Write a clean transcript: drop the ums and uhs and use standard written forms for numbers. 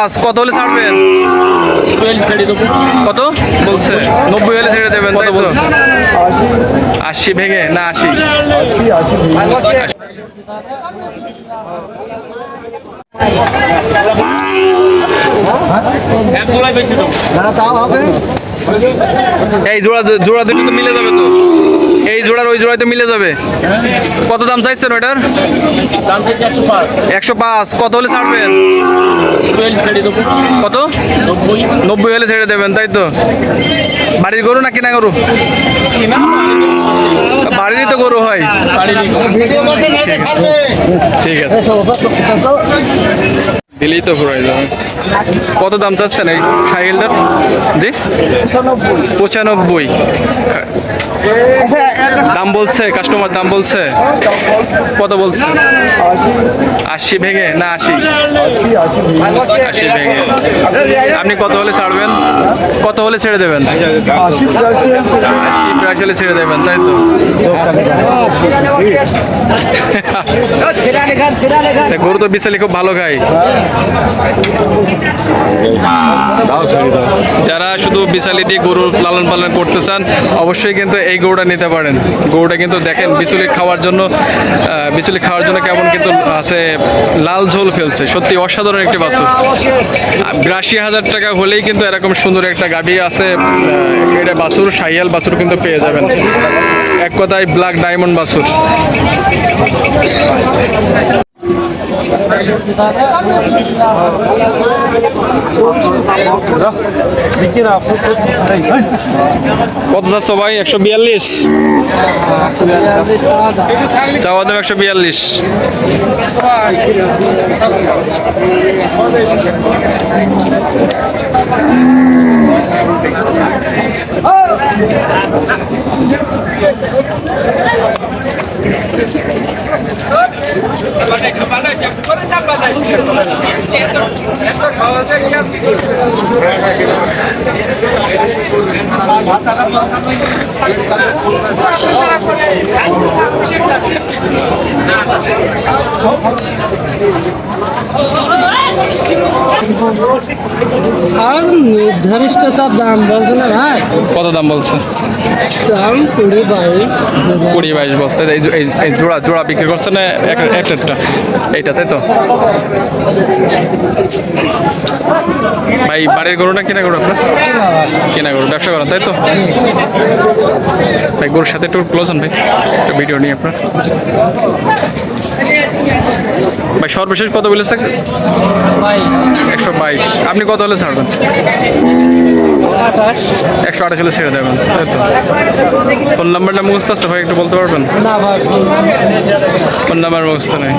105 কত হলে ছাড়বেন? কত বলছে? 90 হলে ছেড়ে দেবেন তাই তো? 80 ভেঙে না 80? এই জোড়া জোড়া দুটো তো মিলে যাবে তো, এই জোড়ার ওই জোড়ায় তো মিলে যাবে। কত দাম চাইছেন ওইটার? 105 কত হলে ছাড়বেন? কত? 90 হলে ছেড়ে দেবেন তাই তো? বাড়ির গরু না কিনা গরু? বাড়িরই তো গরু হয়। ঠিক আছে, দিলেই তো ঘুরাই যাবে। কত দাম চাচ্ছেন এই সাইকেলটার? জি 95 দাম বলছে কাস্টমার, দাম বলছে কত বলছে? 80 ভেঙে না 80? 80 ভেঙে। আপনি কত হলে ছাড়বেন? কত হলে ছেড়ে দেবেন? 80 হলে ছেড়ে দেবেন তাই তো? গরু তো বিশালি খুব ভালো খায়। যারা শুধু বিশালি দিয়ে গরু লালন পালন করতে চান অবশ্যই কিন্তু এই গরুটা নিতে পারেন। গরুটা কিন্তু দেখেন বিচুলি খাওয়ার জন্য কেমন কিন্তু আছে, লাল ঝোল ফেলছে, সত্যি অসাধারণ একটি বাছুর। ৮২,০০০ টাকা হলেই কিন্তু এরকম সুন্দর একটা গাভী আছে, এটা বাছুর শাহিয়াল বাছুর কিন্তু পেয়ে যাবেন। এক কথায় ব্ল্যাক ডায়মন্ড বাছুর। কত চাচ্ছ ভাই? 142 চাওয়া দাম 142। নির্ধারিত তার দাম বলছে না ভাই। কত দাম বলছে? দাম 20-22 বস্তা। এই জোড়া জোড়া বিক্রি করছে না একটা? এইটা তাই তো ভাই? বাড়ির গরু না কিনা গরু আপনার? কেনা গরু, ব্যবসা করেন তাই তো ভাই? গরুর সাথে একটু ক্লোজ হন ভাই, একটা ভিডিও নিই আপনার। ভাই সর্বশেষ কত বলেছে? 122। আপনি কত হলে ছাড়বেন? 128 হলে ছেড়ে দেবেন তাই তো? ফোন নাম্বারটা মুখস্থ আছে ভাই, একটু বলতে পারবেন? না ভাই, ফোন নাম্বার মুখস্থ নেই।